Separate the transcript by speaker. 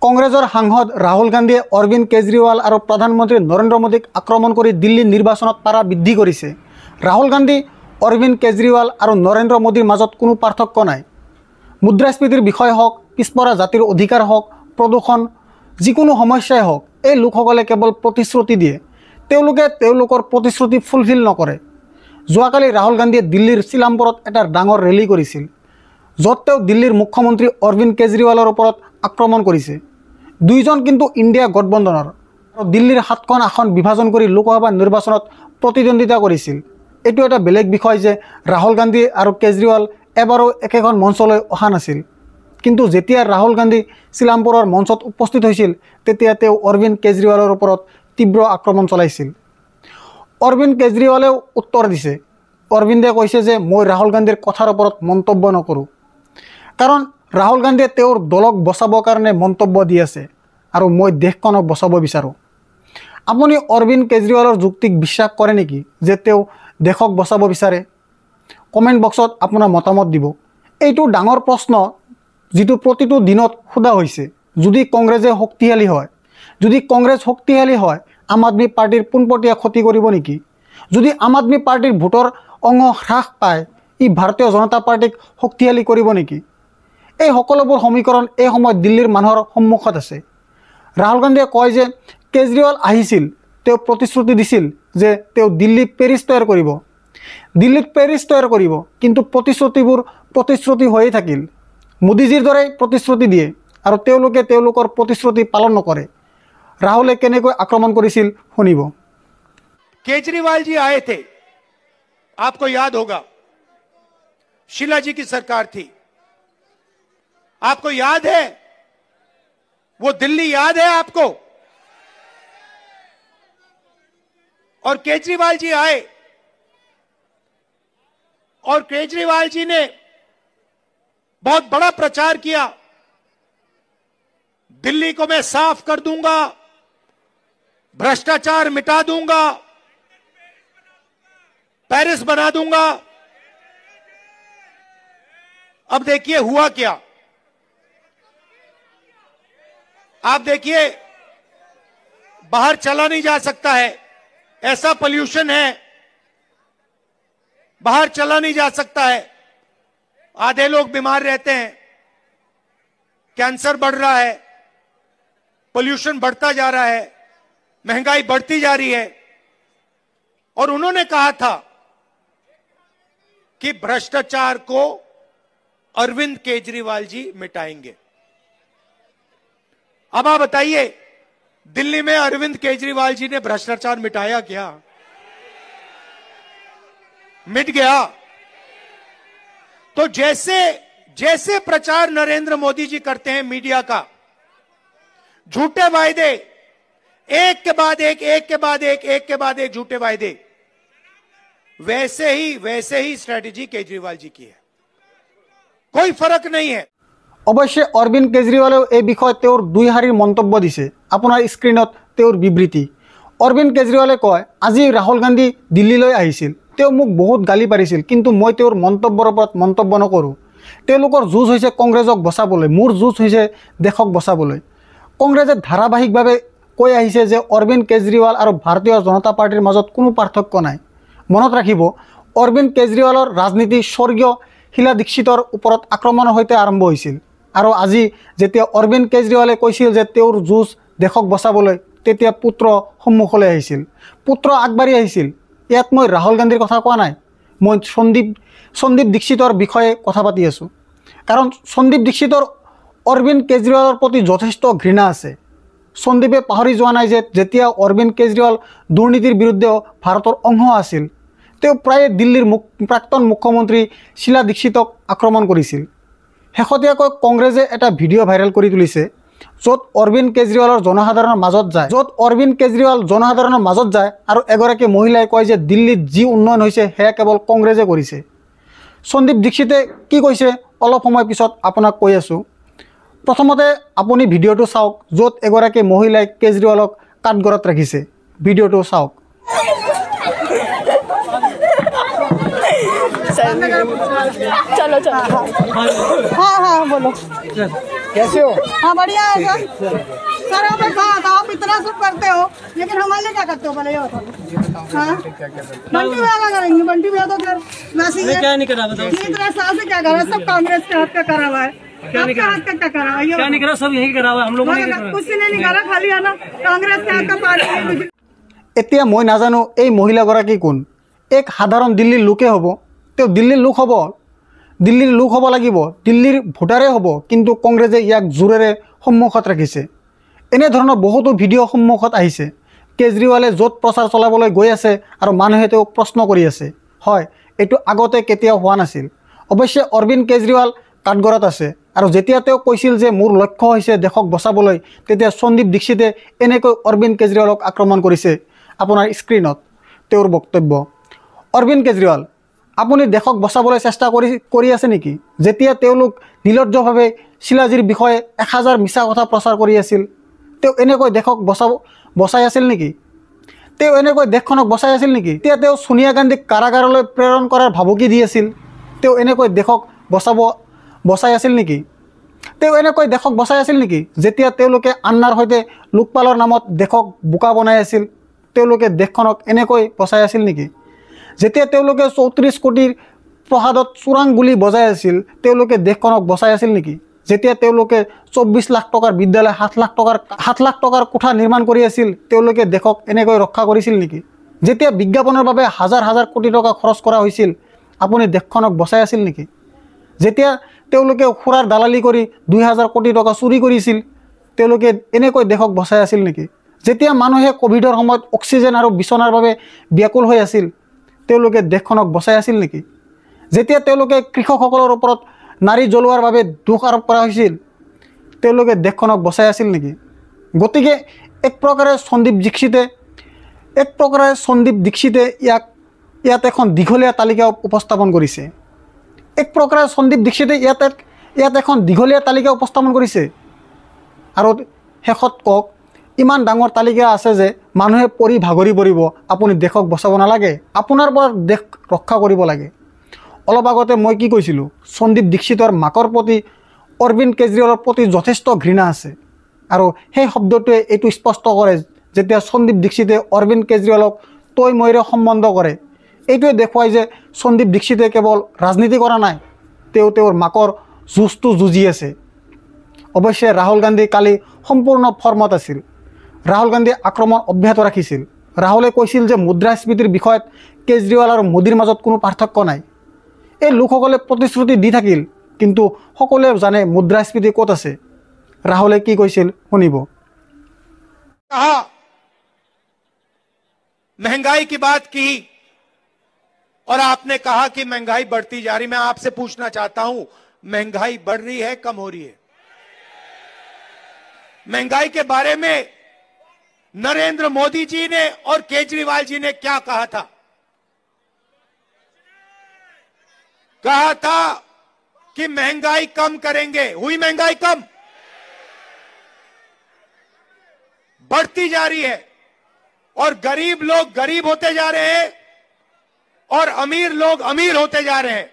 Speaker 1: কংগ্ৰেছৰ সাংসদ ৰাহুল গান্ধীয়ে অৰবিন্দ কেজৰিৱাল আৰু প্ৰধানমন্ত্ৰী নৰেন্দ্ৰ মোদীক আক্ৰমণ কৰি দিল্লীৰ নিৰ্বাচনত পাৰা বৃদ্ধি কৰিছে। ৰাহুল গান্ধী, অৰবিন্দ কেজৰিৱাল আৰু নৰেন্দ্ৰ মোদীৰ মাজত কোনো পাৰ্থক্য নাই। মুদ্ৰাস্ফীতিৰ বিষয় হওক, পিছপৰা জাতিৰ অধিকাৰ হওক, প্ৰদূষণ, যিকোনো সমস্যাই হওক, এই লোকসকলে কেৱল প্ৰতিশ্ৰুতি দিয়ে। তেওঁলোকে তেওঁলোকৰ প্ৰতিশ্ৰুতি ফুলফিল নকৰে। যোৱাকালি ৰাহুল গান্ধীয়ে দিল্লীৰ চিলাম্বৰত এটা ডাঙৰ ৰেলী কৰিছিল, য'ত তেওঁ দিল্লীৰ মুখ্যমন্ত্ৰী অৰবিন্দ কেজৰিৱালৰ ওপৰত আক্ৰমণ কৰিছে। দুয়োজন কিন্তু ইণ্ডিয়া গঠবন্ধনৰ আৰু দিল্লীৰ 7খন আসন বিভাজন কৰি লোকসভা নিৰ্বাচনত প্ৰতিদ্বন্দ্বিতা কৰিছিল। এইটো এটা বেলেগ বিষয় যে ৰাহুল গান্ধী আৰু কেজৰিৱাল এবাৰো একেখন মঞ্চলৈ অহা নাছিল। কিন্তু যেতিয়া ৰাহুল গান্ধী চিলাম্বৰৰ মঞ্চত উপস্থিত হৈছিল, তেতিয়া তেওঁ অৰবিন্দ কেজৰিৱালৰ ওপৰত তীব্ৰ আক্ৰমণ চলাইছিল। অৰবিন্দ কেজৰিৱালেও উত্তৰ দিছে। অৰবিন্দে কৈছে যে মই ৰাহুল গান্ধীৰ কথাৰ ওপৰত মন্তব্য নকৰোঁ, কাৰণ ৰাহুল গান্ধীয়ে তেওঁৰ দলক বচাবৰ কাৰণে মন্তব্য দি আছে আৰু মই দেশখনক বচাব বিচাৰোঁ। আপুনি অৰবিন্দ কেজৰিৱালৰ যুক্তিক বিশ্বাস কৰে নেকি যে তেওঁ দেশক বচাব বিচাৰে? কমেণ্ট বক্সত আপোনাৰ মতামত দিব। এইটো ডাঙৰ প্ৰশ্ন যিটো প্ৰতিটো দিনত সোধা হৈছে। যদি কংগ্ৰেছে শক্তিশালী হয়, যদি কংগ্ৰেছ শক্তিশালী হয়, আম আদমি পাৰ্টিৰ পোনপটীয়া ক্ষতি কৰিব নেকি? যদি আম আদমি পাৰ্টিৰ ভোটৰ অংশ হ্ৰাস পায়, ই ভাৰতীয় জনতা পাৰ্টিক শক্তিশালী কৰিব নেকি? এই সকলোবোৰ সমীকৰণ এই সময়ত দিল্লীৰ মানুহৰ সন্মুখত আছে। ৰাহুল গান্ধীয়ে কয় যে কেজৰিৱাল আহিছিল, তেওঁ প্ৰতিশ্ৰুতি দিছিল যে তেওঁ দিল্লীত পেৰিছ তৈয়াৰ কৰিব, দিল্লীত পেৰিছ তৈয়াৰ কৰিব, কিন্তু প্ৰতিশ্ৰুতিবোৰ প্ৰতিশ্ৰুতি হৈয়ে থাকিল। মোদীজীৰ দৰেই প্ৰতিশ্ৰুতি দিয়ে আৰু তেওঁলোকে তেওঁলোকৰ প্ৰতিশ্ৰুতি পালন নকৰে। ৰাহুলে কেনেকৈ আক্ৰমণ কৰিছিল শুনিব।
Speaker 2: केजरीवाल जी आए थे, आपको याद होगा, शीला जी की सरकार थी, आपको याद है? वो दिल्ली याद है आपको? और केजरीवाल जी आए और केजरीवाल जी ने बहुत बड़ा प्रचार किया, दिल्ली को मैं साफ कर दूंगा, भ्रष्टाचार मिटा दूंगा, पेरिस बना दूंगा। अब देखिए हुआ क्या। आप देखिए, बाहर चला नहीं जा सकता है, ऐसा पोल्यूशन है, बाहर चला नहीं जा सकता है, आधे लोग बीमार रहते हैं, कैंसर बढ़ रहा है, पोल्यूशन बढ़ता जा रहा है, महंगाई बढ़ती जा रही है। और उन्होंने कहा था कि भ्रष्टाचार को अरविंद केजरीवाल जी मिटाएंगे। अब आप बताइए, दिल्ली में अरविंद केजरीवाल जी ने भ्रष्टाचार मिटाया क्या? मिट गया? तो जैसे जैसे प्रचार नरेंद्र मोदी जी करते हैं मीडिया का, झूठे वायदे, एक के बाद एक, एक के बाद एक, एक के बाद एक झूठे वायदे, वैसे ही स्ट्रेटेजी केजरीवाल जी की है। कोई फर्क नहीं है।
Speaker 1: অৱশ্যে অৰবিন্দ কেজৰিৱালেও এই বিষয়ত তেওঁৰ দুই শাৰীৰ মন্তব্য দিছে। আপোনাৰ স্ক্ৰীণত তেওঁৰ বিবৃতি। অৰবিন্দ কেজৰিৱালে কয়, আজি ৰাহুল গান্ধী দিল্লীলৈ আহিছিল, তেওঁ মোক বহুত গালি পাৰিছিল, কিন্তু মই তেওঁৰ মন্তব্যৰ ওপৰত মন্তব্য নকৰোঁ। তেওঁলোকৰ যুঁজ হৈছে কংগ্ৰেছক বচাবলৈ, মোৰ যুঁজ হৈছে দেশক বচাবলৈ। কংগ্ৰেছে ধাৰাবাহিকভাৱে কৈ আহিছে যে অৰবিন্দ কেজৰিৱাল আৰু ভাৰতীয় জনতা পাৰ্টিৰ মাজত কোনো পাৰ্থক্য নাই। মনত ৰাখিব, অৰবিন্দ কেজৰিৱালৰ ৰাজনীতি স্বৰ্গীয় শীলা দীক্ষিতৰ ওপৰত আক্ৰমণৰ সৈতে আৰম্ভ হৈছিল। আৰু আজি যেতিয়া অৰবিন্দ কেজৰিৱালে কৈছিল যে তেওঁৰ যুঁজ দেশক বচাবলৈ, তেতিয়া পুত্ৰ সন্মুখলৈ আহিছিল, পুত্ৰ আগবাঢ়ি আহিছিল। ইয়াত মই ৰাহুল গান্ধীৰ কথা কোৱা নাই, মই সন্দীপ দীক্ষিতৰ বিষয়ে কথা পাতি আছোঁ। কাৰণ সন্দীপ দীক্ষিতৰ অৰবিন্দ কেজৰিৱালৰ প্ৰতি যথেষ্ট ঘৃণা আছে। সন্দীপে পাহৰি যোৱা নাই যে যেতিয়া অৰবিন্দ কেজৰিৱাল দুৰ্নীতিৰ বিৰুদ্ধে ভাৰতৰ অংশ আছিল, তেওঁ প্ৰায়ে দিল্লীৰ প্ৰাক্তন মুখ্যমন্ত্ৰী শীলা দীক্ষিতক আক্ৰমণ কৰিছিল। শেহতীয়াকৈ কংগ্ৰেছে এটা ভিডিঅ' ভাইৰেল কৰি তুলিছে, য'ত অৰবিন্দ কেজৰিৱালৰ জনসাধাৰণৰ মাজত যায় আৰু এগৰাকী মহিলাই কয় যে দিল্লীত যি উন্নয়ন হৈছে সেয়া কেৱল কংগ্ৰেছে কৰিছে। সন্দীপ দীক্ষিতে কি কৈছে অলপ সময় পিছত আপোনাক কৈ আছোঁ। প্ৰথমতে আপুনি ভিডিঅ'টো চাওক, য'ত এগৰাকী মহিলাই কেজৰিৱালক কাঠগড়াত ৰাখিছে। ভিডিঅ'টো চাওক।
Speaker 3: चलो चलो हाँ हाँ बोलो। कैसे हो?
Speaker 4: हाँ बढ़िया है सर। सर आप आप इतना सब करते हो लेकिन हमारे लिए क्या करते हो भले ये बताओ। हाँ बंटी भैया क्या करेंगे? बंटी भैया तो फिर वैसे ही क्या नहीं करा बताओ। 3 साल से क्या करा? सब कांग्रेस के हाथ का करा हुआ है। आपके हाथ का क्या करा हुआ है?
Speaker 3: क्या नहीं करा? सब यही करा हुआ है, हम लोगों ने नहीं करा।
Speaker 4: कुछ नहीं करा, खाली आना कांग्रेस के हाथ का पार्टी।
Speaker 1: এতিয়া মই নাজানো এই মহিলাগৰাকী কোন। এক সাধাৰণ দিল্লীৰ লোকে হ'ব, তেওঁ দিল্লীৰ লোক হ'ব, দিল্লীৰ লোক হ'ব লাগিব, দিল্লীৰ ভোটাৰে হ'ব, কিন্তু কংগ্ৰেছে ইয়াক জোৰেৰে সন্মুখত ৰাখিছে। এনেধৰণৰ বহুতো ভিডিঅ' সন্মুখত আহিছে। কেজৰিৱালে য'ত প্ৰচাৰ চলাবলৈ গৈ আছে আৰু মানুহে তেওঁক প্ৰশ্ন কৰি আছে। হয়, এইটো আগতে কেতিয়াও হোৱা নাছিল। অৱশ্যে অৰবিন্দ কেজৰিৱাল কাঠগড়াত আছে আৰু যেতিয়া তেওঁ কৈছিল যে মোৰ লক্ষ্য হৈছে দেশক বচাবলৈ, তেতিয়া সন্দীপ দীক্ষিতে এনেকৈ অৰবিন্দ কেজৰিৱালক আক্ৰমণ কৰিছে। আপোনাৰ স্ক্ৰীনত তেওঁৰ বক্তব্য। অৰবিন্দ কেজৰিৱাল, আপুনি দেশক বচাবলৈ চেষ্টা কৰি আছে নেকি? যেতিয়া তেওঁলোক নিৰ্লজ্জভাৱে শিলাজীৰ বিষয়ে 1000 মিছা কথা প্ৰচাৰ কৰি আছিল, তেওঁ এনেকৈ দেশক বচাই আছিল নেকি? তেওঁ এনেকৈ দেশখনক বচাই আছিল নেকি? তেতিয়া তেওঁ সোনিয়া গান্ধীক কাৰাগাৰলৈ প্ৰেৰণ কৰাৰ ভাবুকি দি আছিল। তেওঁ এনেকৈ দেশক বচাই আছিল নেকি? তেওঁ এনেকৈ দেশক বচাই আছিল নেকি? যেতিয়া তেওঁলোকে আন্নাৰ সৈতে লোকপালৰ নামত দেশক বোকা বনাই আছিল, তেওঁলোকে দেশখনক এনেকৈ বচাই আছিল নেকি? যেতিয়া তেওঁলোকে 34 কোটিৰ প্ৰসাদত চোৰাং গুলি বজাই আছিল, তেওঁলোকে দেশখনক বচাই আছিল নেকি? যেতিয়া তেওঁলোকে 24 লাখ টকাৰ বিদ্যালয় 7 লাখ টকাৰ কোঠা নিৰ্মাণ কৰি আছিল, তেওঁলোকে দেশক এনেকৈ ৰক্ষা কৰিছিল নেকি? যেতিয়া বিজ্ঞাপনৰ বাবে হাজাৰ হাজাৰ কোটি টকা খৰচ কৰা হৈছিল, আপুনি দেশখনক বচাই আছিল নেকি? যেতিয়া তেওঁলোকে সুৰাৰ দালালি কৰি 2000 কোটি টকা চুৰি কৰিছিল, তেওঁলোকে এনেকৈ দেশক বচাই আছিল নেকি? যেতিয়া মানুহে কোভিডৰ সময়ত অক্সিজেন আৰু বিচনাৰ বাবে ব্যাকুল হৈ আছিল, তেওঁলোকে দেশখনক বচাই আছিল নেকি? যেতিয়া তেওঁলোকে কৃষকসকলৰ ওপৰত নাৰী জ্বলোৱাৰ বাবে দোষ আৰোপ কৰা হৈছিল, তেওঁলোকে দেশখনক বচাই আছিল নেকি? গতিকে এক প্ৰকাৰে সন্দীপ দীক্ষিতে ইয়াত এখন দীঘলীয়া তালিকা উপস্থাপন কৰিছে। এক প্ৰকাৰে সন্দীপ দীক্ষিতে ইয়াত এখন দীঘলীয়া তালিকা উপস্থাপন কৰিছে। আৰু শেষত কওক, ইমান ডাঙৰ তালিকা আছে যে মানুহে পৰি ভাগৰি পৰিব। আপুনি দেশক বচাব নালাগে, আপোনাৰ পৰা দেশ ৰক্ষা কৰিব লাগে। অলপ আগতে মই কি কৈছিলোঁ, সন্দীপ দীক্ষিতৰ মাকৰ প্ৰতি অৰবিন্দ কেজৰিৱালৰ প্ৰতি যথেষ্ট ঘৃণা আছে। আৰু সেই শব্দটোৱে এইটো স্পষ্ট কৰে, যেতিয়া সন্দীপ দীক্ষিতে অৰবিন্দ কেজৰিৱালক তই মইৰে সম্বন্ধ কৰে, এইটোৱে দেখুৱায় যে সন্দীপ দীক্ষিতে কেৱল ৰাজনীতি কৰা নাই, তেওঁ তেওঁৰ মাকৰ যুঁজটো যুঁজি আছে। অৱশ্যে ৰাহুল গান্ধী কালি সম্পূৰ্ণ ফৰ্মত আছিল। ৰাহুল গান্ধীয়ে আক্ৰমণ অব্যাহত ৰাখিছিল। ৰাহুলে কৈছিল যে মুদ্ৰাস্ফীতিৰ বিষয়ত কেজৰিৱাল আৰু মোদীৰ মাজত কোনো পাৰ্থক্য নাই। এই লোকসকলে প্ৰতিশ্ৰুতি দি থাকিল, কিন্তু সকলোৱে জানে মুদ্ৰাস্ফীতি ক'ত আছে। ৰাহুলে কি কৈছিল শুনিব।
Speaker 2: महंगाई की बात की और आपने कहा कि महंगाई बढ़ती जा रही। मैं आपसे पूछना चाहता हूं, महंगाई बढ़ रही है कम हो रही है? महंगाई के बारे में नरेंद्र मोदी जी ने और केजरीवाल जी ने क्या कहा था? कहा था कि महंगाई कम करेंगे। हुई महंगाई कम? बढ़ती जा रही है और गरीब लोग गरीब होते जा रहे हैं और अमीर लोग अमीर होते जा रहे हैं।